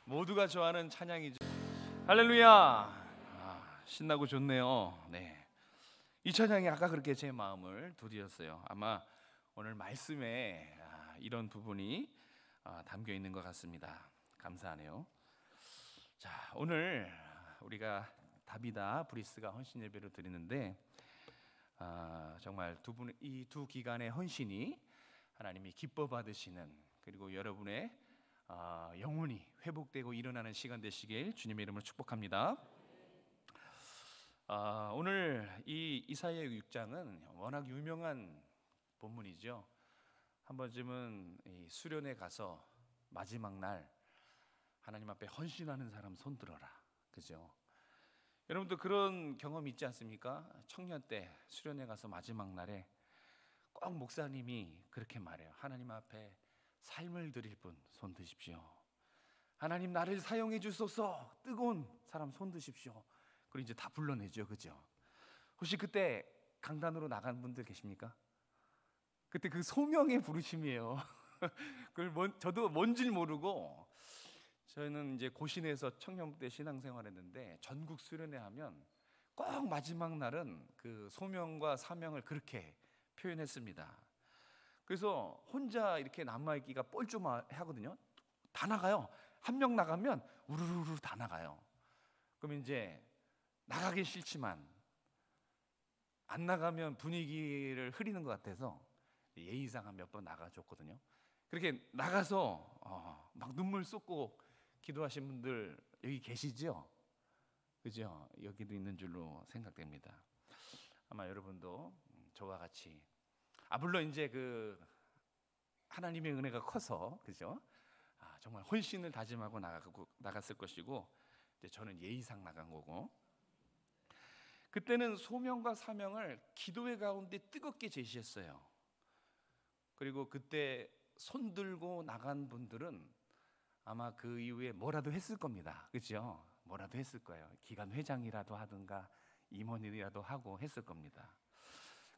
모두가 좋아하는 찬양이죠. 할렐루야. 신나고 좋네요. 네. 이 찬양이 아까 그렇게 제 마음을 두드렸어요. 아마 오늘 말씀에 이런 부분이 담겨 있는 것 같습니다. 감사하네요. 자, 오늘 우리가 다비다 브리스가 헌신 예배를 드리는데 정말 이 두 기간의 헌신이 하나님이 기뻐 받으시는, 그리고 여러분의 영혼이 회복되고 일어나는 시간 되시길 주님의 이름으로 축복합니다. 오늘 이 이사야 6장은 워낙 유명한 본문이죠. 한 번쯤은 이 수련회 가서 마지막 날 하나님 앞에 헌신하는 사람 손 들어라, 그죠? 여러분도 그런 경험 있지 않습니까? 청년 때 수련회 가서 마지막 날에 꼭 목사님이 그렇게 말해요. 하나님 앞에 삶을 드릴 분 손 드십시오. 하나님 나를 사용해 주소서. 뜨거운 사람 손 드십시오. 그리고 이제 다 불러내죠, 그죠? 혹시 그때 강단으로 나간 분들 계십니까? 그때 그 소명의 부르심이에요. 그걸 저도 뭔지 모르고, 저희는 이제 고신에서 청년 때 신앙생활했는데 전국 수련회 하면 꼭 마지막 날은 그 소명과 사명을 그렇게 표현했습니다. 그래서 혼자 이렇게 남아있기가 뻘쭘하거든요. 다 나가요. 한 명 나가면 우르르르 다 나가요. 그럼 이제 나가기 싫지만 안 나가면 분위기를 흐리는 것 같아서 예의상 한 몇 번 나가줬거든요. 그렇게 나가서 막 눈물 쏟고 기도하신 분들 여기 계시죠? 그죠? 여기도 있는 줄로 생각됩니다. 아마 여러분도 저와 같이 물론 이제 그 하나님의 은혜가 커서, 그죠? 정말 헌신을 다짐하고 나갔을 것이고, 이제 저는 예의상 나간 거고, 그때는 소명과 사명을 기도의 가운데 뜨겁게 제시했어요. 그리고 그때 손 들고 나간 분들은 아마 그 이후에 뭐라도 했을 겁니다. 그죠? 뭐라도 했을 거예요. 기관 회장이라도 하든가 임원이라도 하고 했을 겁니다.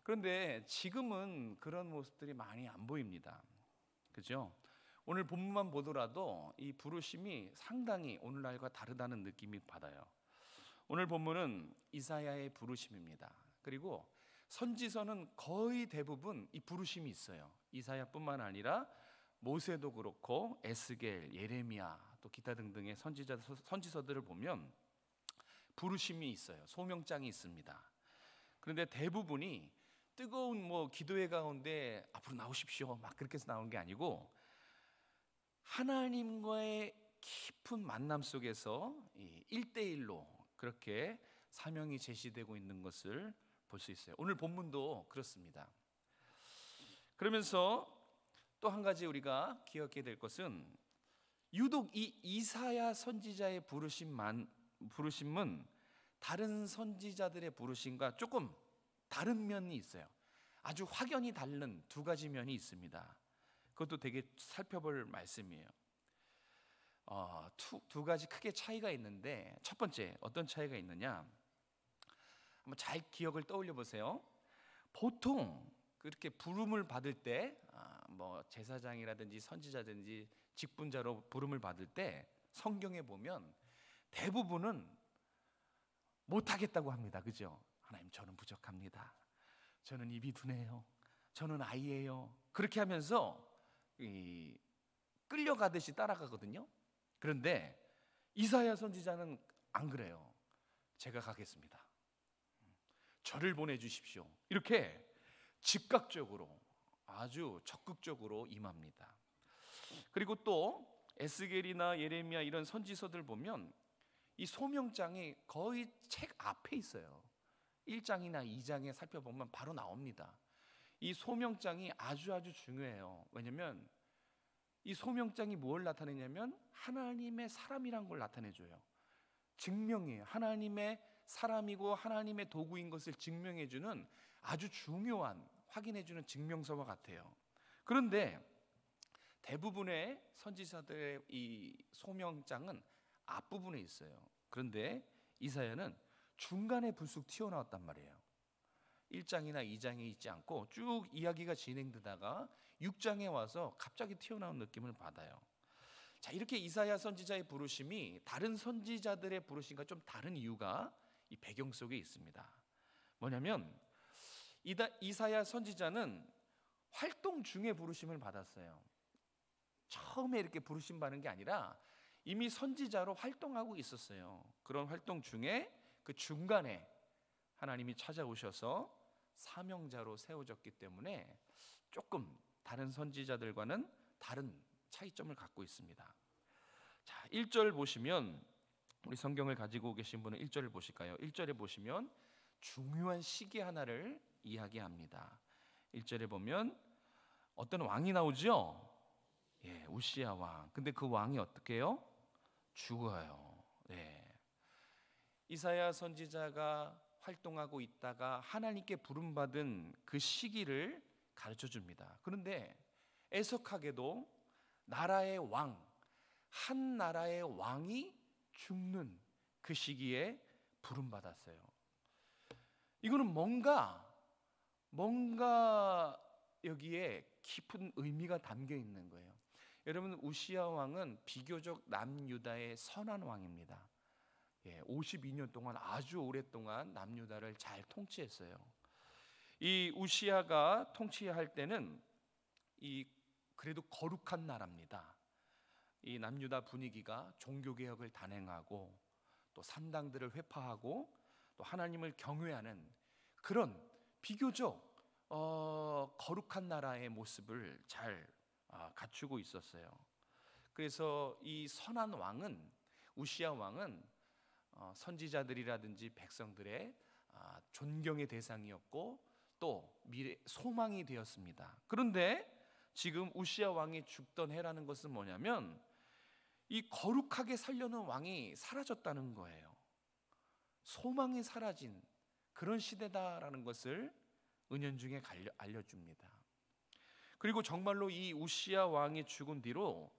그런데 지금은 그런 모습들이 많이 안 보입니다. 그죠? 오늘 본문만 보더라도 이 부르심이 상당히 오늘날과 다르다는 느낌이 받아요. 오늘 본문은 이사야의 부르심입니다. 그리고 선지서는 거의 대부분 이 부르심이 있어요. 이사야뿐만 아니라 모세도 그렇고 에스겔, 예레미야, 또 기타 등등의 선지서들을 보면 부르심이 있어요. 소명장이 있습니다. 그런데 대부분이 뜨거운 기도회 가운데 앞으로 나오십시오 막 그렇게 해서 나온 게 아니고, 하나님과의 깊은 만남 속에서 1대1로 그렇게 사명이 제시되고 있는 것을 볼 수 있어요. 오늘 본문도 그렇습니다. 그러면서 또 한 가지 우리가 기억해야 될 것은, 유독 이 이사야 선지자의 부르심은 다른 선지자들의 부르심과 조금 다른 면이 있어요. 아주 확연히 다른 두 가지 면이 있습니다. 그것도 되게 살펴볼 말씀이에요. 두 가지 크게 차이가 있는데, 첫 번째 어떤 차이가 있느냐, 한번 잘 기억을 떠올려 보세요. 보통 그렇게 부름을 받을 때 제사장이라든지 선지자든지 직분자로 부름을 받을 때 성경에 보면 대부분은 못하겠다고 합니다. 그죠? 하나님 저는 부족합니다. 저는 입이 둔해요. 저는 아이예요. 그렇게 하면서 끌려가듯이 따라가거든요. 그런데 이사야 선지자는 안 그래요. 제가 가겠습니다. 저를 보내주십시오. 이렇게 즉각적으로 아주 적극적으로 임합니다. 그리고 또 에스겔이나 예레미야 이런 선지서들 보면 이 소명장이 거의 책 앞에 있어요. 1장이나 2장에 살펴보면 바로 나옵니다. 이 소명장이 아주 중요해요. 왜냐하면 이 소명장이 뭘 나타내냐면 하나님의 사람이란 걸 나타내줘요. 증명이에요. 하나님의 사람이고 하나님의 도구인 것을 증명해주는 아주 중요한, 확인해주는 증명서와 같아요. 그런데 대부분의 선지자들의 이 소명장은 앞부분에 있어요. 그런데 이사야는 중간에 불쑥 튀어나왔단 말이에요. 1장이나 2장에 있지 않고 쭉 이야기가 진행되다가 6장에 와서 갑자기 튀어나온 느낌을 받아요. 자, 이렇게 이사야 선지자의 부르심이 다른 선지자들의 부르심과 좀 다른 이유가 이 배경 속에 있습니다. 뭐냐면 이사야 선지자는 활동 중에 부르심을 받았어요. 처음에 이렇게 부르심 받은 게 아니라 이미 선지자로 활동하고 있었어요. 그런 활동 중에 그 중간에 하나님이 찾아오셔서 사명자로 세워졌기 때문에 조금 다른 선지자들과는 다른 차이점을 갖고 있습니다. 자, 1절 보시면, 우리 성경을 가지고 계신 분은 1절을 보실까요? 1절에 보시면 중요한 시기 하나를 이야기합니다. 1절에 보면 어떤 왕이 나오죠? 예, 우시야 왕. 근데 그 왕이 어떻게 해요? 죽어요. 네. 이사야 선지자가 활동하고 있다가 하나님께 부름받은 그 시기를 가르쳐 줍니다. 그런데 애석하게도 나라의 왕, 한 나라의 왕이 죽는 그 시기에 부름받았어요. 이거는 뭔가 여기에 깊은 의미가 담겨 있는 거예요. 여러분, 우시야 왕은 비교적 남유다의 선한 왕입니다. 52년 동안 아주 오랫동안 남유다를 잘 통치했어요. 이 우시야가 통치할 때는 그래도 거룩한 나라입니다. 이 남유다 분위기가 종교개혁을 단행하고 또 산당들을 회파하고 또 하나님을 경외하는 그런 비교적 거룩한 나라의 모습을 잘 갖추고 있었어요. 그래서 이 선한 왕은, 우시야 왕은 선지자들이라든지 백성들의 존경의 대상이었고 또 미래 소망이 되었습니다. 그런데 지금 우시야 왕이 죽던 해라는 것은 뭐냐면 이 거룩하게 살려는 왕이 사라졌다는 거예요. 소망이 사라진 그런 시대다라는 것을 은연중에 알려줍니다. 그리고 정말로 이 우시야 왕이 죽은 뒤로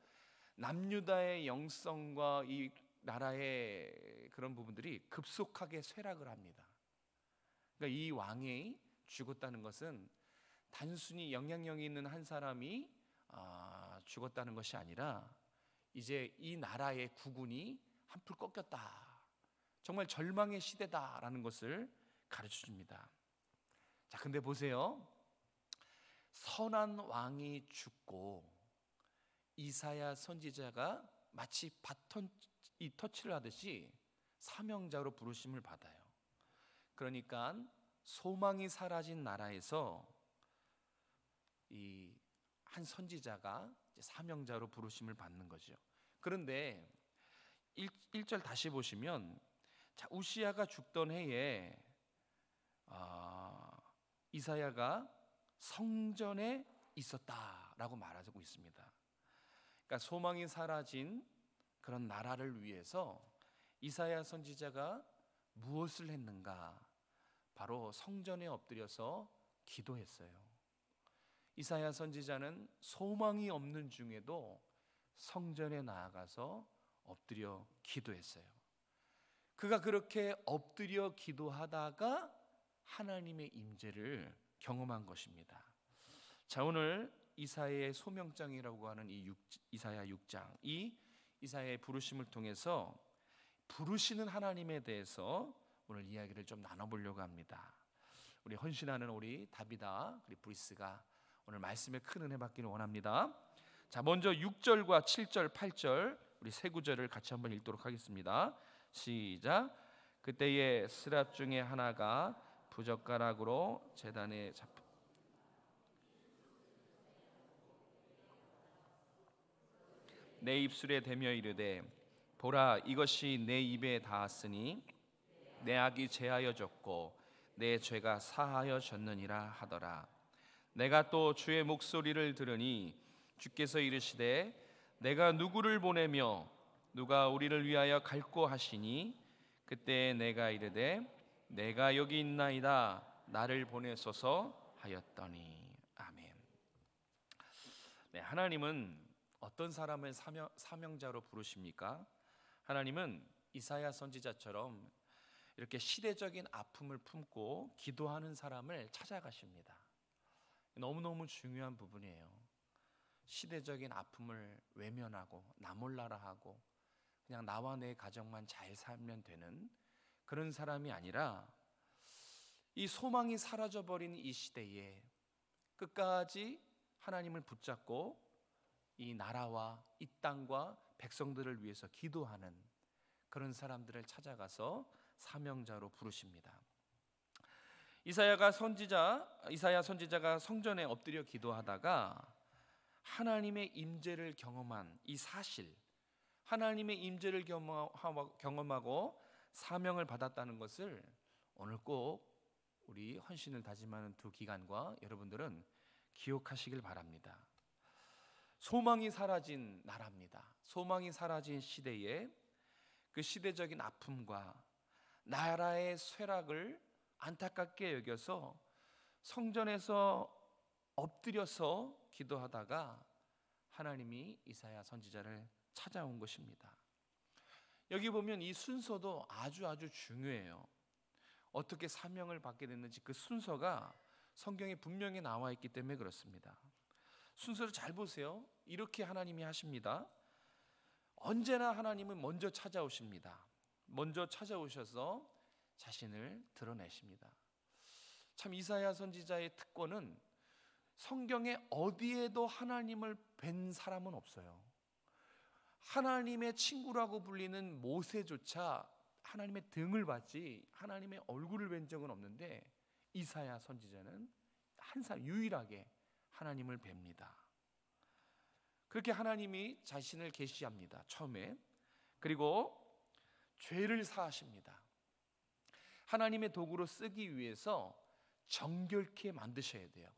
남유다의 영성과 이 나라의 그런 부분들이 급속하게 쇠락을 합니다. 그러니까 이 왕이 죽었다는 것은 단순히 영향력이 있는 한 사람이 죽었다는 것이 아니라 이제 이 나라의 국운이 한풀 꺾였다, 정말 절망의 시대다라는 것을 가르쳐 줍니다. 자, 근데 보세요. 선한 왕이 죽고 이사야 선지자가 마치 바톤 터치를 하듯이 사명자로 부르심을 받아요. 그러니까 소망이 사라진 나라에서 이 한 선지자가 사명자로 부르심을 받는 거죠. 그런데 1절 다시 보시면, 자, 우시야가 죽던 해에 이사야가 성전에 있었다라고 말하고 있습니다. 그러니까 소망이 사라진 그런 나라를 위해서 이사야 선지자가 무엇을 했는가? 바로 성전에 엎드려서 기도했어요. 이사야 선지자는 소망이 없는 중에도 성전에 나아가서 엎드려 기도했어요. 그가 그렇게 엎드려 기도하다가 하나님의 임재를 경험한 것입니다. 자, 오늘 이사야의 소명장이라고 하는 이사야 6장, 이 이사야의 부르심을 통해서 부르시는 하나님에 대해서 오늘 이야기를 좀 나눠보려고 합니다. 우리 헌신하는 우리 다비다, 우리 브리스가 오늘 말씀에 큰 은혜 받기를 원합니다. 자, 먼저 6절과 7절, 8절 우리 세 구절을 같이 한번 읽도록 하겠습니다. 시작. 그때에 스랍 중에 하나가 부젓가락으로 제단에 잡혀 내 입술에 대며 이르되, 보라, 이것이 내 입에 닿았으니 내 악이 제하여졌고 내 죄가 사하여졌느니라 하더라. 내가 또 주의 목소리를 들으니 주께서 이르시되, 내가 누구를 보내며 누가 우리를 위하여 갈꼬 하시니, 그때 내가 이르되, 내가 여기 있나이다, 나를 보내소서 하였더니. 아멘. 네, 하나님은 어떤 사람을 사명자로 부르십니까? 하나님은 이사야 선지자처럼 이렇게 시대적인 아픔을 품고 기도하는 사람을 찾아가십니다. 너무너무 중요한 부분이에요. 시대적인 아픔을 외면하고 나 몰라라 하고 그냥 나와 내 가정만 잘 살면 되는 그런 사람이 아니라 이 소망이 사라져버린 이 시대에 끝까지 하나님을 붙잡고 이 나라와 이 땅과 백성들을 위해서 기도하는 그런 사람들을 찾아가서 사명자로 부르십니다. 이사야 선지자가 성전에 엎드려 기도하다가 하나님의 임재를 경험한 이 사실, 하나님의 임재를 경험하고 사명을 받았다는 것을 오늘 꼭 우리 헌신을 다짐하는 두 기관과 여러분들은 기억하시길 바랍니다. 소망이 사라진 나라입니다. 소망이 사라진 시대에 그 시대적인 아픔과 나라의 쇠락을 안타깝게 여겨서 성전에서 엎드려서 기도하다가 하나님이 이사야 선지자를 찾아온 것입니다. 여기 보면 이 순서도 아주 중요해요. 어떻게 사명을 받게 됐는지 그 순서가 성경에 분명히 나와 있기 때문에 그렇습니다. 순서를 잘 보세요. 이렇게 하나님이 하십니다. 언제나 하나님은 먼저 찾아오십니다. 먼저 찾아오셔서 자신을 드러내십니다. 참 이사야 선지자의 특권은 성경에 어디에도 하나님을 뵌 사람은 없어요. 하나님의 친구라고 불리는 모세조차 하나님의 등을 봤지 하나님의 얼굴을 뵌 적은 없는데 이사야 선지자는 한 사람 유일하게 하나님을 뵙니다. 그렇게 하나님이 자신을 계시합니다. 처음에. 그리고 죄를 사하십니다. 하나님의 도구로 쓰기 위해서 정결케 만드셔야 돼요.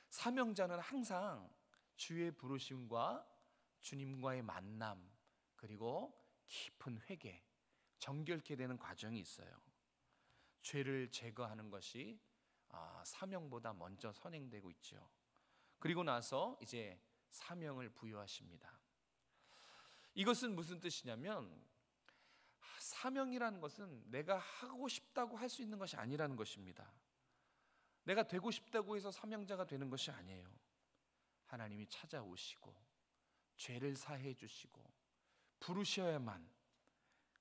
사명자는 항상 주의 부르심과 주님과의 만남, 그리고 깊은 회개, 정결케 되는 과정이 있어요. 죄를 제거하는 것이 사명보다 먼저 선행되고 있죠. 그리고 나서 이제 사명을 부여하십니다. 이것은 무슨 뜻이냐면 사명이라는 것은 내가 하고 싶다고 할 수 있는 것이 아니라는 것입니다. 내가 되고 싶다고 해서 사명자가 되는 것이 아니에요. 하나님이 찾아오시고 죄를 사해 주시고 부르셔야만,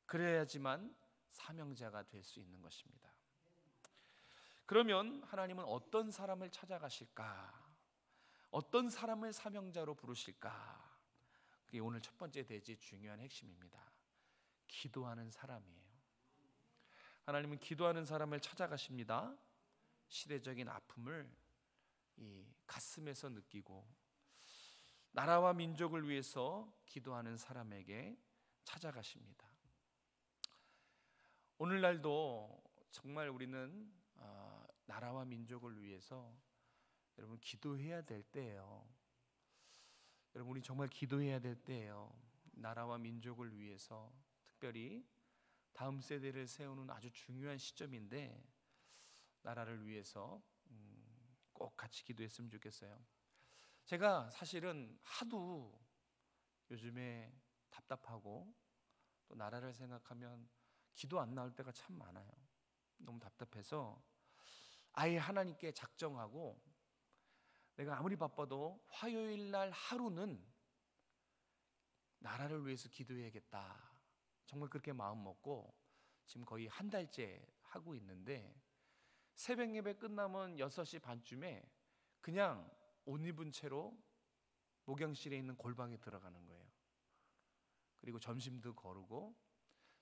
그래야지만 사명자가 될 수 있는 것입니다. 그러면 하나님은 어떤 사람을 찾아가실까? 어떤 사람을 사명자로 부르실까? 그게 오늘 첫 번째 대지의 중요한 핵심입니다. 기도하는 사람이에요. 하나님은 기도하는 사람을 찾아가십니다. 시대적인 아픔을 이 가슴에서 느끼고 나라와 민족을 위해서 기도하는 사람에게 찾아가십니다. 오늘날도 정말 우리는 나라와 민족을 위해서 여러분 기도해야 될 때예요. 여러분 우리 정말 기도해야 될 때예요. 나라와 민족을 위해서 특별히 다음 세대를 세우는 아주 중요한 시점인데 나라를 위해서 꼭 같이 기도했으면 좋겠어요. 제가 사실은 하도 요즘에 답답하고 또 나라를 생각하면 기도 안 나올 때가 참 많아요. 너무 답답해서 아예 하나님께 작정하고 내가 아무리 바빠도 화요일 날 하루는 나라를 위해서 기도해야겠다. 정말 그렇게 마음 먹고 지금 거의 한 달째 하고 있는데 새벽 예배 끝나면 6시 반쯤에 그냥 옷 입은 채로 목양실에 있는 골방에 들어가는 거예요. 그리고 점심도 거르고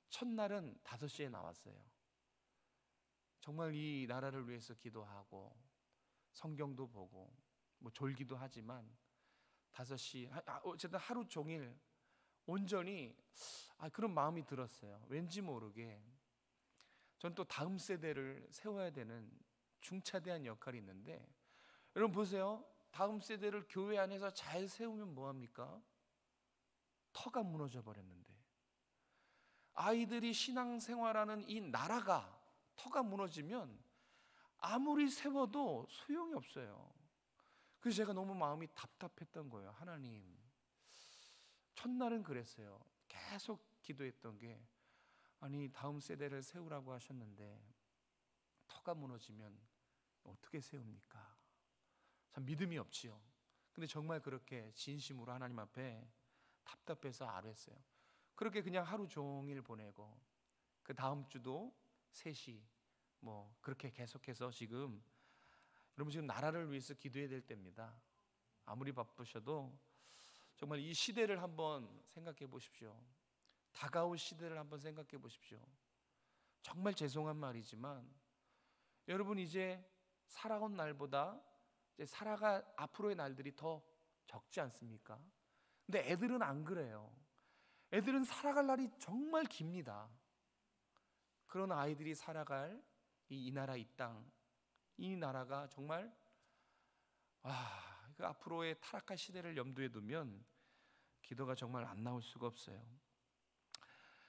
첫날은 5시에 나왔어요. 정말 이 나라를 위해서 기도하고 성경도 보고 뭐 졸기도 하지만 5시 어쨌든 하루 종일 온전히 그런 마음이 들었어요. 왠지 모르게 전 또 다음 세대를 세워야 되는 중차대한 역할이 있는데 여러분 보세요. 다음 세대를 교회 안에서 잘 세우면 뭐합니까? 터가 무너져 버렸는데 아이들이 신앙생활하는 이 나라가 터가 무너지면 아무리 세워도 소용이 없어요. 그래서 제가 너무 마음이 답답했던 거예요. 하나님, 첫날은 그랬어요. 계속 기도했던 게 아니 다음 세대를 세우라고 하셨는데 터가 무너지면 어떻게 세웁니까? 참 믿음이 없지요. 근데 정말 그렇게 진심으로 하나님 앞에 답답해서 아뢰었어요. 그렇게 그냥 하루 종일 보내고 그 다음 주도 셋이 뭐 그렇게 계속해서 지금 여러분 지금 나라를 위해서 기도해야 될 때입니다. 아무리 바쁘셔도 정말 이 시대를 한번 생각해 보십시오. 다가올 시대를 한번 생각해 보십시오. 정말 죄송한 말이지만 여러분 이제 살아온 날보다 이제 살아갈 앞으로의 날들이 더 적지 않습니까? 근데 애들은 안 그래요. 애들은 살아갈 날이 정말 깁니다. 그런 아이들이 살아갈 이 나라, 이 땅, 이 나라가 정말 그 앞으로의 타락할 시대를 염두에 두면 기도가 정말 안 나올 수가 없어요.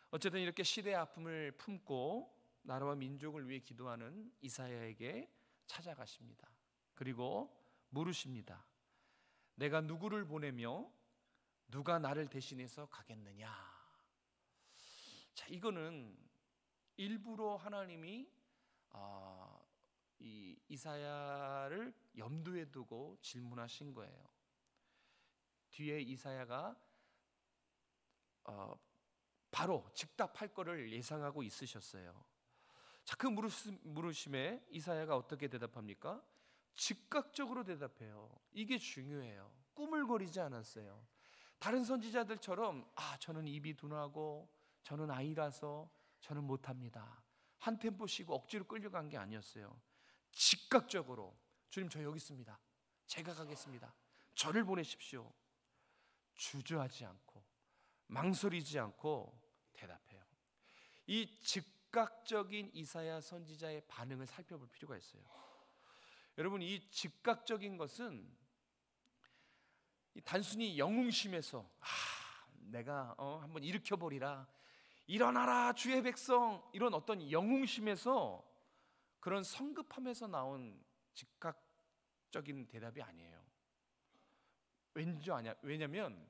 어쨌든 이렇게 시대의 아픔을 품고 나라와 민족을 위해 기도하는 이사야에게 찾아가십니다. 그리고 물으십니다. 내가 누구를 보내며 누가 나를 대신해서 가겠느냐? 자, 이거는 일부러 하나님이 이 이사야를 염두에 두고 질문하신 거예요. 뒤에 이사야가 바로 즉답할 거를 예상하고 있으셨어요. 자, 그 물으심에 이사야가 어떻게 대답합니까? 즉각적으로 대답해요. 이게 중요해요. 꾸물거리지 않았어요. 다른 선지자들처럼 저는 입이 둔하고 저는 아이라서 저는 못합니다. 한 템포 쉬고 억지로 끌려간 게 아니었어요. 즉각적으로 주님 저 여기 있습니다. 제가 가겠습니다. 저를 보내십시오. 주저하지 않고 망설이지 않고 대답해요. 이 즉각적인 이사야 선지자의 반응을 살펴볼 필요가 있어요. 여러분 이 즉각적인 것은 단순히 영웅심에서 내가 한번 일으켜버리라, 일어나라 주의 백성, 이런 어떤 영웅심에서 그런 성급함에서 나온 즉각적인 대답이 아니에요. 왠지 아냐? 왜냐하면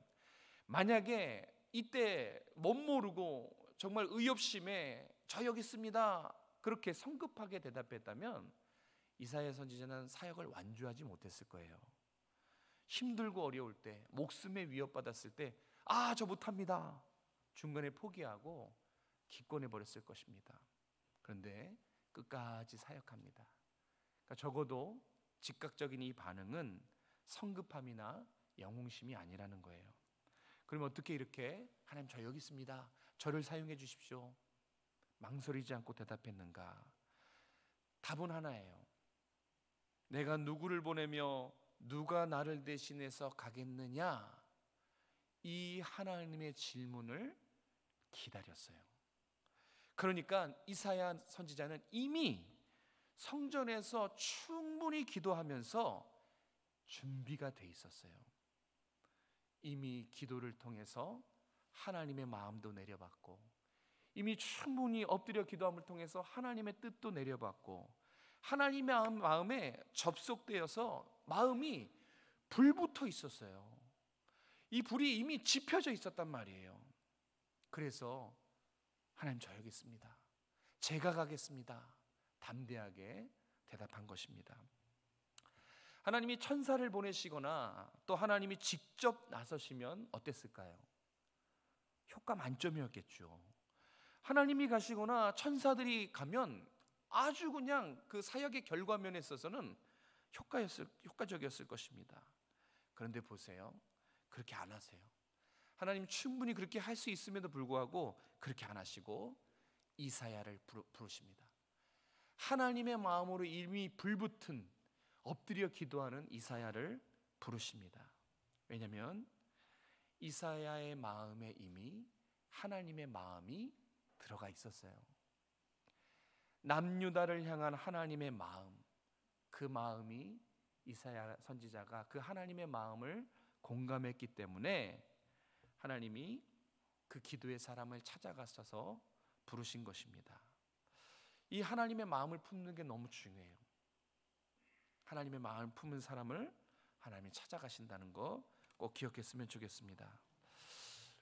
만약에 이때 못 모르고 정말 의협심에 저 여기 있습니다 그렇게 성급하게 대답했다면 이사야 선지자는 사역을 완주하지 못했을 거예요. 힘들고 어려울 때, 목숨에 위협받았을 때 저 못합니다 중간에 포기하고 기권해 버렸을 것입니다. 그런데 끝까지 사역합니다. 그러니까 적어도 즉각적인 이 반응은 성급함이나 영웅심이 아니라는 거예요. 그럼 어떻게 이렇게 하나님 저 여기 있습니다, 저를 사용해 주십시오, 망설이지 않고 대답했는가? 답은 하나예요. 내가 누구를 보내며 누가 나를 대신해서 가겠느냐? 이 하나님의 질문을 기다렸어요. 그러니까 이사야 선지자는 이미 성전에서 충분히 기도하면서 준비가 돼 있었어요. 이미 기도를 통해서 하나님의 마음도 내려봤고, 이미 충분히 엎드려 기도함을 통해서 하나님의 뜻도 내려봤고, 하나님의 마음에 접속되어서 마음이 불붙어 있었어요. 이 불이 이미 지펴져 있었단 말이에요. 그래서 하나님 저 여기 있습니다, 제가 가겠습니다, 담대하게 대답한 것입니다. 하나님이 천사를 보내시거나 또 하나님이 직접 나서시면 어땠을까요? 효과 만점이었겠죠. 하나님이 가시거나 천사들이 가면 아주 그냥 그 사역의 결과면에 있어서는 효과적이었을 것입니다. 그런데 보세요, 그렇게 안 하세요. 하나님 충분히 그렇게 할 수 있음에도 불구하고 그렇게 안 하시고 이사야를 부르십니다. 하나님의 마음으로 이미 불붙은 엎드려 기도하는 이사야를 부르십니다. 왜냐하면 이사야의 마음에 이미 하나님의 마음이 들어가 있었어요. 남유다를 향한 하나님의 마음, 그 마음이 이사야 선지자가 그 하나님의 마음을 공감했기 때문에 하나님이 그 기도의 사람을 찾아가셔서 부르신 것입니다. 이 하나님의 마음을 품는 게 너무 중요해요. 하나님의 마음을 품은 사람을 하나님이 찾아가신다는 거 꼭 기억했으면 좋겠습니다.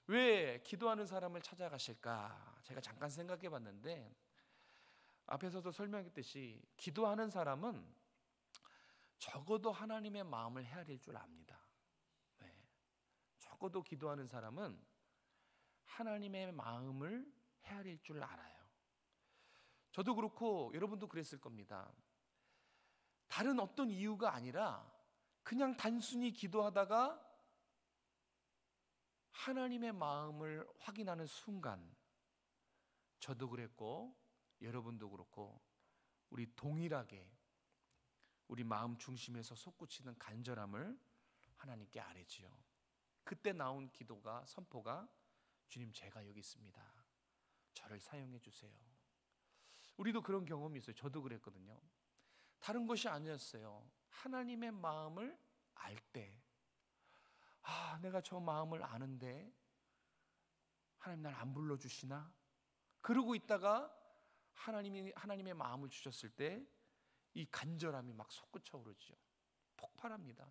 왜 기도하는 사람을 찾아가실까? 제가 잠깐 생각해 봤는데 앞에서도 설명했듯이 기도하는 사람은 적어도 하나님의 마음을 헤아릴 줄 압니다. 적어도 기도하는 사람은 하나님의 마음을 헤아릴 줄 알아요. 저도 그렇고 여러분도 그랬을 겁니다. 다른 어떤 이유가 아니라 그냥 단순히 기도하다가 하나님의 마음을 확인하는 순간, 저도 그랬고 여러분도 그렇고 우리 동일하게 우리 마음 중심에서 솟구치는 간절함을 하나님께 아뢰지요. 그때 나온 기도가, 선포가 주님, 제가 여기 있습니다. 저를 사용해 주세요. 우리도 그런 경험이 있어요. 저도 그랬거든요. 다른 것이 아니었어요. 하나님의 마음을 알 때, 내가 저 마음을 아는데 하나님 날 안 불러주시나? 그러고 있다가 하나님의 마음을 주셨을 때 이 간절함이 막 솟구쳐 오르죠. 폭발합니다.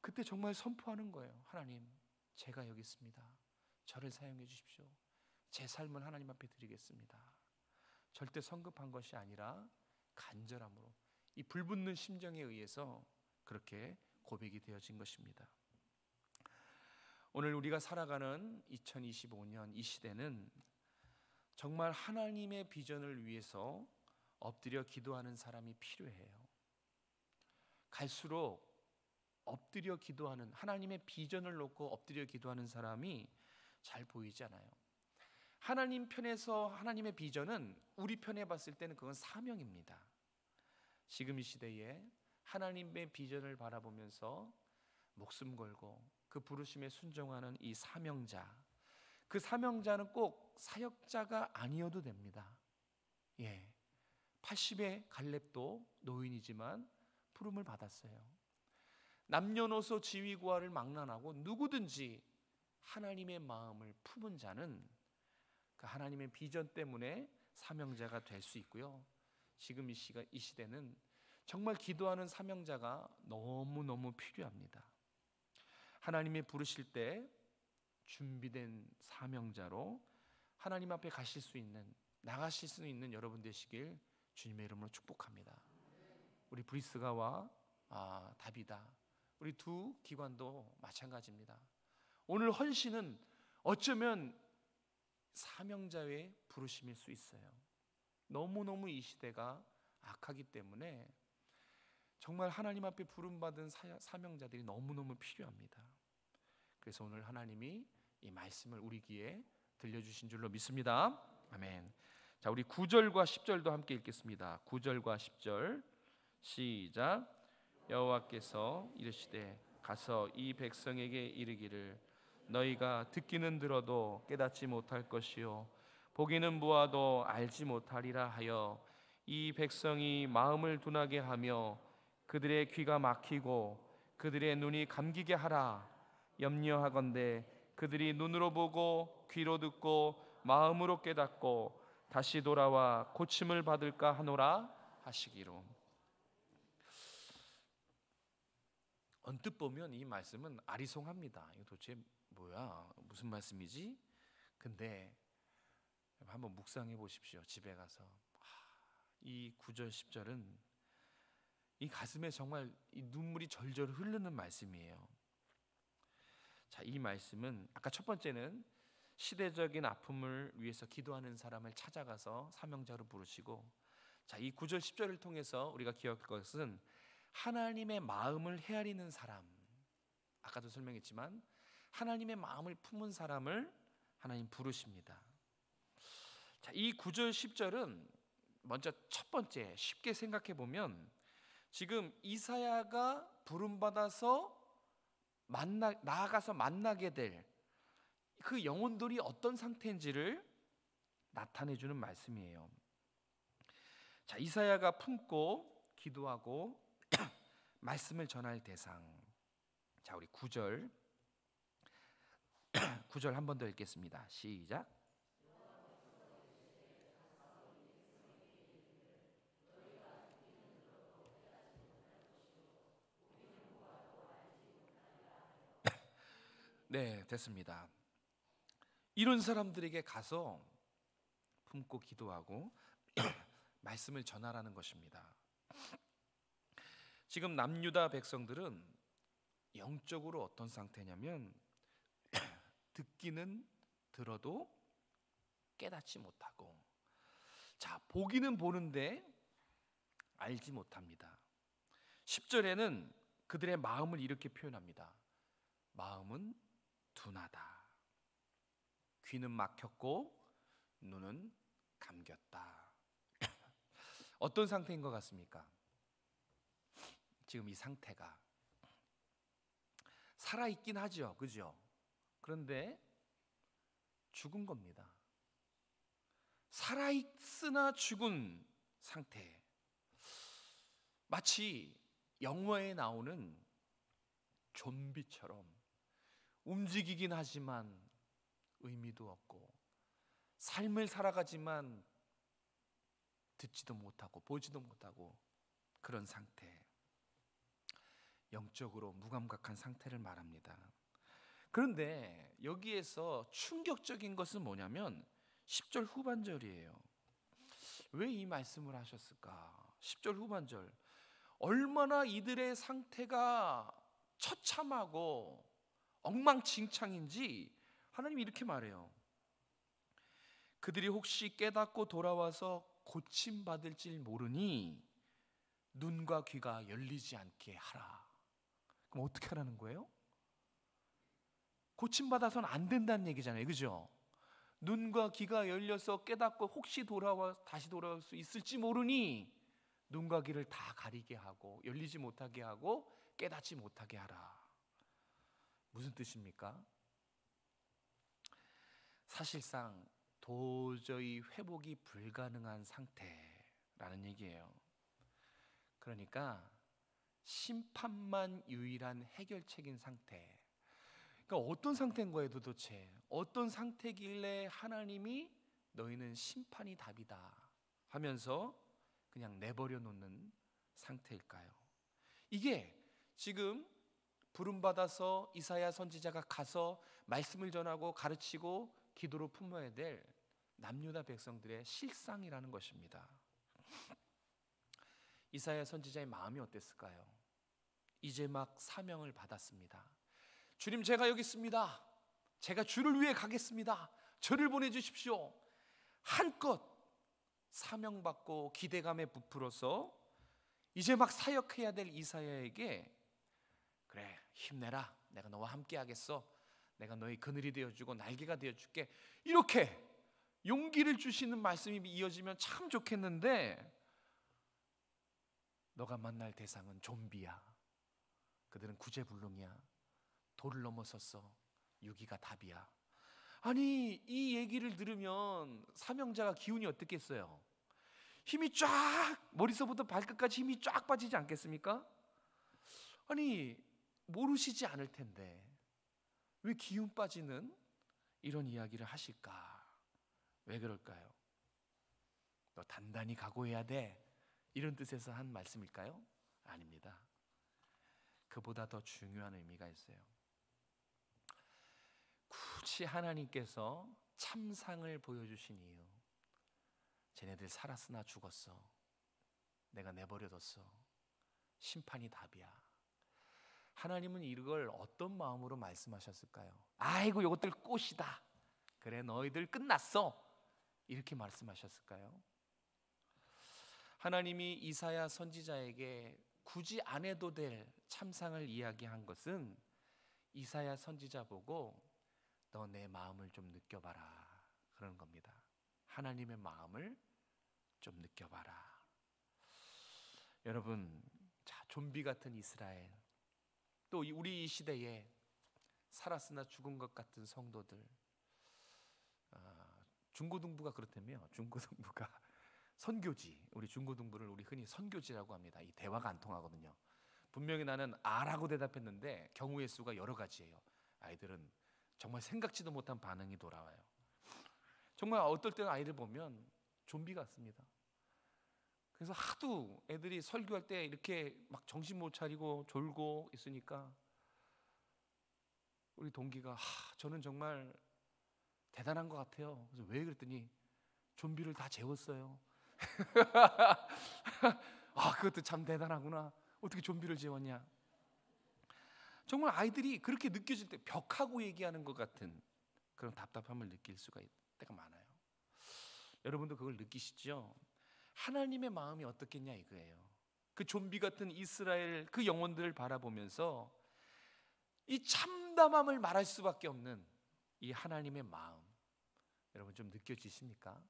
그때 정말 선포하는 거예요. 하나님, 제가 여기 있습니다. 저를 사용해 주십시오. 제 삶을 하나님 앞에 드리겠습니다. 절대 성급한 것이 아니라 간절함으로, 이 불붙는 심정에 의해서 그렇게 고백이 되어진 것입니다. 오늘 우리가 살아가는 2025년 이 시대는 정말 하나님의 비전을 위해서 엎드려 기도하는 사람이 필요해요. 갈수록 엎드려 기도하는, 하나님의 비전을 놓고 엎드려 기도하는 사람이 잘 보이지 않아요. 하나님 편에서 하나님의 비전은 우리 편에 봤을 때는 그건 사명입니다. 지금 이 시대에 하나님의 비전을 바라보면서 목숨 걸고 그 부르심에 순종하는 이 사명자, 그 사명자는 꼭 사역자가 아니어도 됩니다. 80의 갈렙도 노인이지만 부름을 받았어요. 남녀노소 지위고하를 망라하고 누구든지 하나님의 마음을 품은 자는 그 하나님의 비전 때문에 사명자가 될 수 있고요. 지금 이 시대는 정말 기도하는 사명자가 너무너무 필요합니다. 하나님이 부르실 때 준비된 사명자로 하나님 앞에 가실 수 있는, 나가실 수 있는 여러분 되시길 주님의 이름으로 축복합니다. 우리 브리스가와 다비다, 우리 두 기관도 마찬가지입니다. 오늘 헌신은 어쩌면 사명자의 부르심일 수 있어요. 너무너무 이 시대가 악하기 때문에 정말 하나님 앞에 부름받은 사명자들이 너무너무 필요합니다. 그래서 오늘 하나님이 이 말씀을 우리 귀에 들려주신 줄로 믿습니다. 아멘. 자, 우리 9절과 10절도 함께 읽겠습니다. 9절과 10절 시작. 여호와께서 이르시되 가서 이 백성에게 이르기를 너희가 듣기는 들어도 깨닫지 못할 것이요 보기는 보아도 알지 못하리라 하여 이 백성이 마음을 둔하게 하며 그들의 귀가 막히고 그들의 눈이 감기게 하라. 염려하건대 그들이 눈으로 보고 귀로 듣고 마음으로 깨닫고 다시 돌아와 고침을 받을까 하노라 하시기로. 언뜻 보면 이 말씀은 아리송합니다. 이거 도대체 뭐야? 무슨 말씀이지? 근데 한번 묵상해 보십시오. 집에 가서 이 9절 10절은 이 가슴에 정말 이 눈물이 절절 흐르는 말씀이에요. 자, 이 말씀은 아까 첫 번째는 시대적인 아픔을 위해서 기도하는 사람을 찾아가서 사명자로 부르시고, 자, 이 9절 10절을 통해서 우리가 기억할 것은 하나님의 마음을 헤아리는 사람, 아까도 설명했지만 하나님의 마음을 품은 사람을 하나님 부르십니다. 자, 이 9절 10절은 먼저 첫 번째 쉽게 생각해 보면 지금 이사야가 부름받아서 나아가서 만나게 될 그 영혼들이 어떤 상태인지를 나타내 주는 말씀이에요. 자, 이사야가 품고 기도하고 말씀을 전할 대상. 자, 우리 9절 한 번 더 읽겠습니다. 시작. 네, 됐습니다. 이런 사람들에게 가서 품고 기도하고 말씀을 전하라는 것입니다. 지금 남유다 백성들은 영적으로 어떤 상태냐면 듣기는 들어도 깨닫지 못하고, 자, 보기는 보는데 알지 못합니다. 10절에는 그들의 마음을 이렇게 표현합니다. 마음은 둔하다. 귀는 막혔고 눈은 감겼다. 어떤 상태인 것 같습니까? 지금 이 상태가 살아있긴 하죠, 그죠? 그런데 죽은 겁니다. 살아있으나 죽은 상태. 마치 영화에 나오는 좀비처럼 움직이긴 하지만 의미도 없고, 삶을 살아가지만 듣지도 못하고 보지도 못하고, 그런 상태, 영적으로 무감각한 상태를 말합니다. 그런데 여기에서 충격적인 것은 뭐냐면 10절 후반절이에요. 왜 이 말씀을 하셨을까? 10절 후반절, 얼마나 이들의 상태가 처참하고 엉망진창인지 하나님이 이렇게 말해요. 그들이 혹시 깨닫고 돌아와서 고침받을지 모르니 눈과 귀가 열리지 않게 하라. 그럼 어떻게 하라는 거예요? 고침받아서는 안 된다는 얘기잖아요, 그죠? 눈과 귀가 열려서 깨닫고 혹시 다시 돌아올 수 있을지 모르니 눈과 귀를 다 가리게 하고 열리지 못하게 하고 깨닫지 못하게 하라. 무슨 뜻입니까? 사실상 도저히 회복이 불가능한 상태라는 얘기예요. 그러니까 심판만 유일한 해결책인 상태. 그러니까 어떤 상태인 거예요 도대체? 어떤 상태길래 하나님이 너희는 심판이 답이다 하면서 그냥 내버려 놓는 상태일까요? 이게 지금 부름받아서 이사야 선지자가 가서 말씀을 전하고 가르치고 기도로 품어야 될 남유다 백성들의 실상이라는 것입니다. 이사야 선지자의 마음이 어땠을까요? 이제 막 사명을 받았습니다. 주님, 제가 여기 있습니다. 제가 주를 위해 가겠습니다. 저를 보내주십시오. 한껏 사명받고 기대감에 부풀어서 이제 막 사역해야 될 이사야에게, 그래, 힘내라, 내가 너와 함께 하겠어, 내가 너의 그늘이 되어주고 날개가 되어줄게, 이렇게 용기를 주시는 말씀이 이어지면 참 좋겠는데, 너가 만날 대상은 좀비야. 그들은 구제불능이야. 돌을 넘어섰어. 유기가 답이야. 아니, 이 얘기를 들으면 사명자가 기운이 어떻겠어요? 힘이 쫙, 머리서부터 발끝까지 힘이 쫙 빠지지 않겠습니까? 아니, 모르시지 않을 텐데 왜 기운 빠지는 이런 이야기를 하실까? 왜 그럴까요? 너 단단히 각오해야 돼, 이런 뜻에서 한 말씀일까요? 아닙니다. 그보다 더 중요한 의미가 있어요. 굳이 하나님께서 참상을 보여주신 이유, 쟤네들 살았으나 죽었어, 내가 내버려뒀어, 심판이 답이야. 하나님은 이걸 어떤 마음으로 말씀하셨을까요? 아이고, 이것들 꽃이다, 그래 너희들 끝났어, 이렇게 말씀하셨을까요? 하나님이 이사야 선지자에게 굳이 안 해도 될 참상을 이야기한 것은 이사야 선지자 보고 너 내 마음을 좀 느껴봐라, 그런 겁니다. 하나님의 마음을 좀 느껴봐라. 여러분, 자, 좀비 같은 이스라엘, 또 우리 이 시대에 살았으나 죽은 것 같은 성도들, 중고등부가 그렇다며. 중고등부가 선교지, 우리 중고등부를 우리 흔히 선교지라고 합니다. 이 대화가 안 통하거든요. 분명히 나는 아라고 대답했는데 경우의 수가 여러 가지예요. 아이들은 정말 생각지도 못한 반응이 돌아와요. 정말 어떨 때는 아이들 보면 좀비 같습니다. 그래서 하도 애들이 설교할 때 이렇게 막 정신 못 차리고 졸고 있으니까 우리 동기가 저는 정말 대단한 것 같아요. 그래서 왜 그랬더니 좀비를 다 재웠어요. 그것도 참 대단하구나. 어떻게 좀비를 재웠냐. 정말 아이들이 그렇게 느껴질 때 벽하고 얘기하는 것 같은 그런 답답함을 느낄 수가 때가 많아요. 여러분도 그걸 느끼시죠? 하나님의 마음이 어떻겠냐 이거예요. 그 좀비 같은 이스라엘 그 영혼들을 바라보면서 이 참담함을 말할 수밖에 없는 이 하나님의 마음, 여러분 좀 느껴지십니까?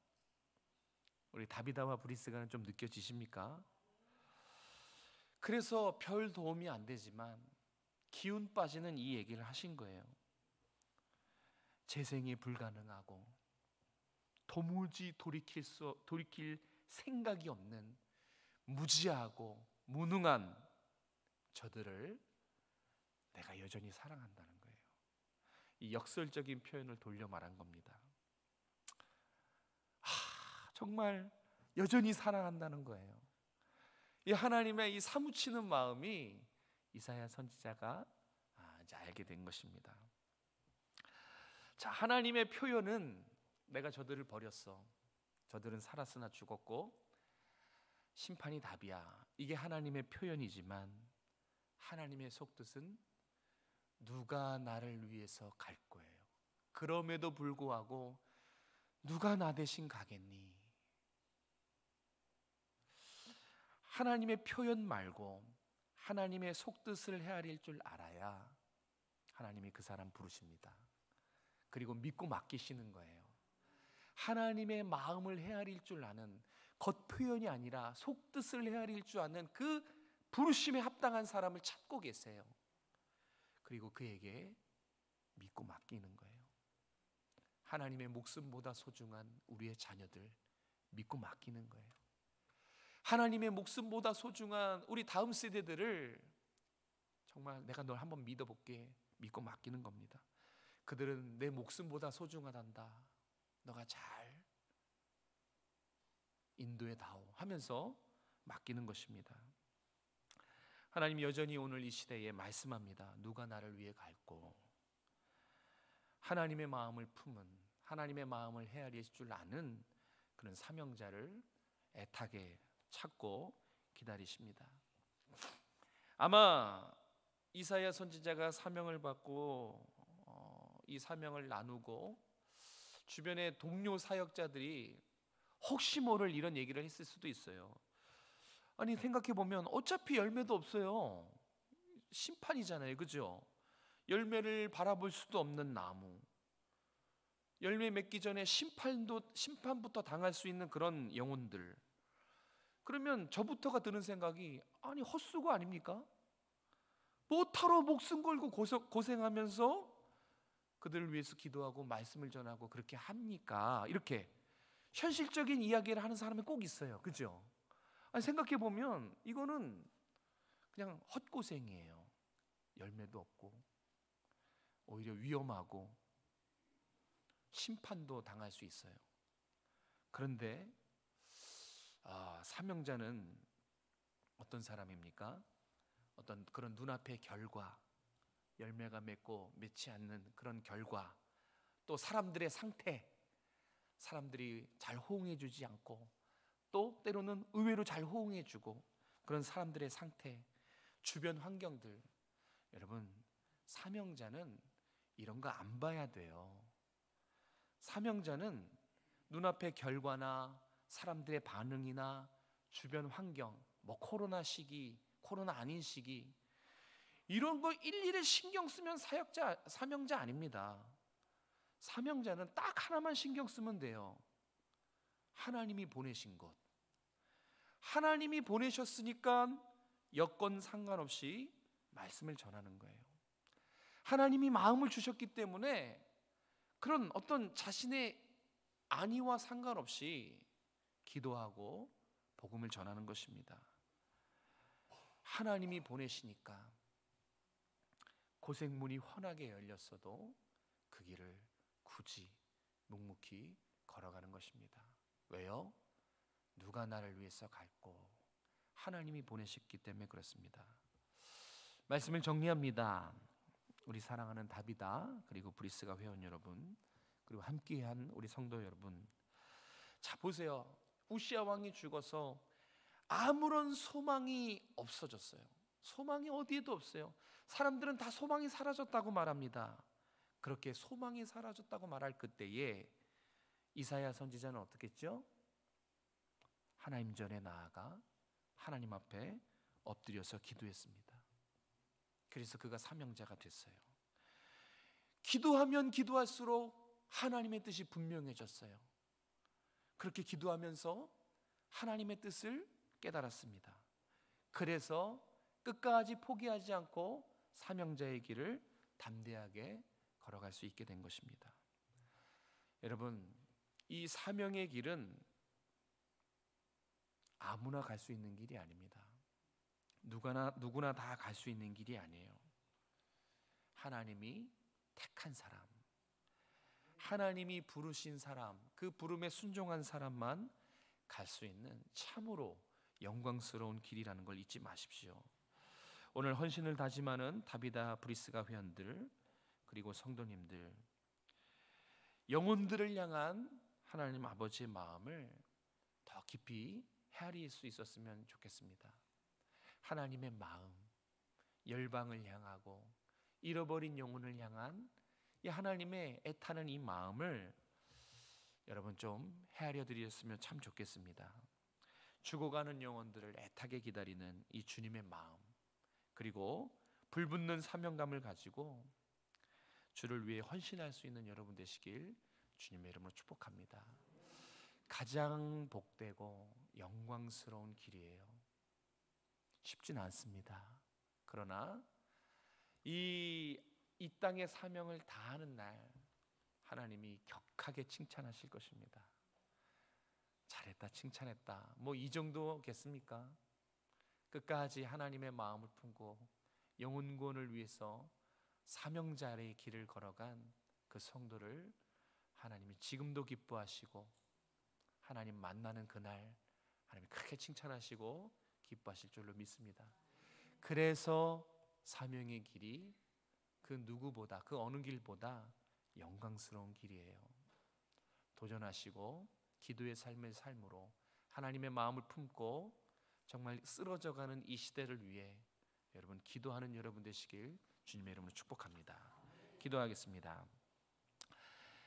우리 다비다와 브리스가는 좀 느껴지십니까? 그래서 별 도움이 안 되지만 기운 빠지는 이 얘기를 하신 거예요. 재생이 불가능하고 도무지 돌이킬 생각이 없는 무지하고 무능한 저들을 내가 여전히 사랑한다는 거예요. 이 역설적인 표현을 돌려 말한 겁니다. 정말 여전히 사랑한다는 거예요. 이 하나님의 이 사무치는 마음이 이사야 선지자가 이제 알게 된 것입니다. 자, 하나님의 표현은 내가 저들을 버렸어. 저들은 살았으나 죽었고 심판이 답이야. 이게 하나님의 표현이지만 하나님의 속뜻은 누가 나를 위해서 갈 거예요. 그럼에도 불구하고 누가 나 대신 가겠니? 하나님의 표현 말고 하나님의 속뜻을 헤아릴 줄 알아야 하나님이 그 사람 부르십니다. 그리고 믿고 맡기시는 거예요. 하나님의 마음을 헤아릴 줄 아는, 겉표현이 아니라 속뜻을 헤아릴 줄 아는 그 부르심에 합당한 사람을 찾고 계세요. 그리고 그에게 믿고 맡기는 거예요. 하나님의 목숨보다 소중한 우리의 자녀들 믿고 맡기는 거예요. 하나님의 목숨보다 소중한 우리 다음 세대들을 정말 내가 널 한번 믿어볼게 믿고 맡기는 겁니다. 그들은 내 목숨보다 소중하단다. 너가 잘 인도해다오 하면서 맡기는 것입니다. 하나님 여전히 오늘 이 시대에 말씀합니다. 누가 나를 위해 갈고, 하나님의 마음을 품은, 하나님의 마음을 헤아릴 줄 아는 그런 사명자를 애타게 찾고 기다리십니다. 아마 이사야 선지자가 사명을 받고 이 사명을 나누고 주변의 동료 사역자들이 혹시 모를 이런 얘기를 했을 수도 있어요. 아니 생각해 보면 어차피 열매도 없어요. 심판이잖아요, 그죠? 열매를 바라볼 수도 없는 나무, 열매 맺기 전에 심판부터 당할 수 있는 그런 영혼들. 그러면 저부터가 드는 생각이, 아니 헛수고 아닙니까? 뭐하러 목숨 걸고 고생하면서 그들을 위해서 기도하고 말씀을 전하고 그렇게 합니까? 이렇게 현실적인 이야기를 하는 사람이 꼭 있어요, 그죠? 아니 생각해 보면 이거는 그냥 헛고생이에요. 열매도 없고 오히려 위험하고 심판도 당할 수 있어요. 그런데 사명자는 어떤 사람입니까? 어떤 그런 눈앞의 결과, 열매가 맺고 맺지 않는 그런 결과, 또 사람들의 상태, 사람들이 잘 호응해 주지 않고 또 때로는 의외로 잘 호응해 주고 그런 사람들의 상태, 주변 환경들. 여러분, 사명자는 이런 거 안 봐야 돼요. 사명자는 눈앞의 결과나 사람들의 반응이나 주변 환경, 뭐 코로나 시기, 코로나 아닌 시기, 이런 거 일일이 신경 쓰면 사명자 아닙니다. 사명자는 딱 하나만 신경 쓰면 돼요. 하나님이 보내신 것. 하나님이 보내셨으니까 여건 상관없이 말씀을 전하는 거예요. 하나님이 마음을 주셨기 때문에 그런 어떤 자신의 안위와 상관없이 기도하고 복음을 전하는 것입니다. 하나님이 보내시니까 고생문이 훤하게 열렸어도 그 길을 굳이 묵묵히 걸어가는 것입니다. 왜요? 누가 나를 위해서 갈고, 하나님이 보내셨기 때문에 그렇습니다. 말씀을 정리합니다. 우리 사랑하는 다비다, 그리고 브리스가 회원 여러분, 그리고 함께한 우리 성도 여러분, 자 보세요. 우시아 왕이 죽어서 아무런 소망이 없어졌어요. 소망이 어디에도 없어요. 사람들은 다 소망이 사라졌다고 말합니다. 그렇게 소망이 사라졌다고 말할 그때에 이사야 선지자는 어떻게 했죠? 하나님 전에 나아가 하나님 앞에 엎드려서 기도했습니다. 그래서 그가 사명자가 됐어요. 기도하면 기도할수록 하나님의 뜻이 분명해졌어요. 그렇게 기도하면서 하나님의 뜻을 깨달았습니다. 그래서 끝까지 포기하지 않고 사명자의 길을 담대하게 걸어갈 수 있게 된 것입니다. 여러분, 이 사명의 길은 아무나 갈 수 있는 길이 아닙니다. 누구나 다 갈 수 있는 길이 아니에요. 하나님이 택한 사람, 하나님이 부르신 사람, 그 부름에 순종한 사람만 갈 수 있는 참으로 영광스러운 길이라는 걸 잊지 마십시오. 오늘 헌신을 다짐하는 다비다 브리스가 회원들, 그리고 성도님들, 영혼들을 향한 하나님 아버지의 마음을 더 깊이 헤아릴 수 있었으면 좋겠습니다. 하나님의 마음, 열방을 향하고 잃어버린 영혼을 향한 이 하나님의 애타는 이 마음을 여러분 좀 헤아려 드렸으면 참 좋겠습니다. 죽어가는 영혼들을 애타게 기다리는 이 주님의 마음, 그리고 불붙는 사명감을 가지고 주를 위해 헌신할 수 있는 여러분 되시길 주님의 이름으로 축복합니다. 가장 복되고 영광스러운 길이에요. 쉽지는 않습니다. 그러나 이 땅의 사명을 다하는 날 하나님이 격하게 칭찬하실 것입니다. 잘했다, 칭찬했다, 뭐 이 정도겠습니까? 끝까지 하나님의 마음을 품고 영혼 구원을 위해서 사명자의 길을 걸어간 그 성도를 하나님이 지금도 기뻐하시고 하나님 만나는 그날 하나님이 크게 칭찬하시고 기뻐하실 줄로 믿습니다. 그래서 사명의 길이 그 누구보다, 그 어느 길보다 영광스러운 길이에요. 도전하시고 기도의 삶의 삶으로 하나님의 마음을 품고 정말 쓰러져가는 이 시대를 위해 여러분 기도하는 여러분 되시길 주님의 이름으로 축복합니다. 기도하겠습니다.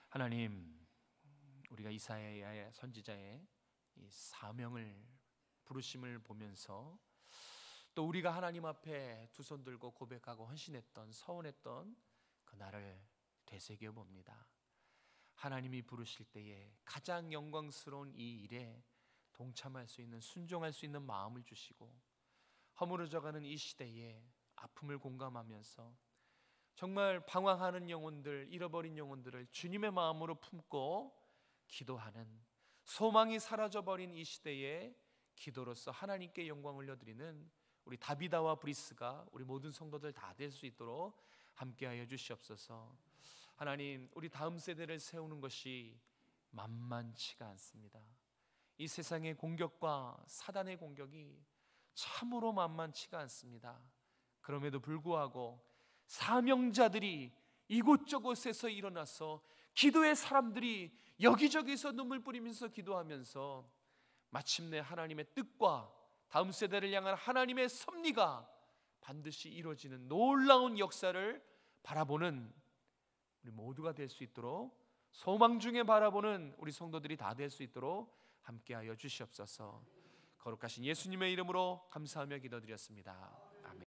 하나님, 우리가 이사야의 선지자의 이 사명을 부르심을 보면서 또 우리가 하나님 앞에 두 손 들고 고백하고 헌신했던, 서원했던 그 날을 되새겨 봅니다. 하나님이 부르실 때에 가장 영광스러운 이 일에 동참할 수 있는, 순종할 수 있는 마음을 주시고 허물어져가는 이 시대에 아픔을 공감하면서 정말 방황하는 영혼들, 잃어버린 영혼들을 주님의 마음으로 품고 기도하는, 소망이 사라져버린 이 시대에 기도로서 하나님께 영광 올려드리는 우리 다비다와 브리스가 우리 모든 성도들 다 될 수 있도록 함께하여 주시옵소서. 하나님, 우리 다음 세대를 세우는 것이 만만치가 않습니다. 이 세상의 공격과 사단의 공격이 참으로 만만치가 않습니다. 그럼에도 불구하고 사명자들이 이곳저곳에서 일어나서 기도의 사람들이 여기저기서 눈물 뿌리면서 기도하면서 마침내 하나님의 뜻과 다음 세대를 향한 하나님의 섭리가 반드시 이루어지는 놀라운 역사를 바라보는 우리 모두가 될 수 있도록, 소망 중에 바라보는 우리 성도들이 다 될 수 있도록 함께하여 주시옵소서. 거룩하신 예수님의 이름으로 감사하며 기도드렸습니다.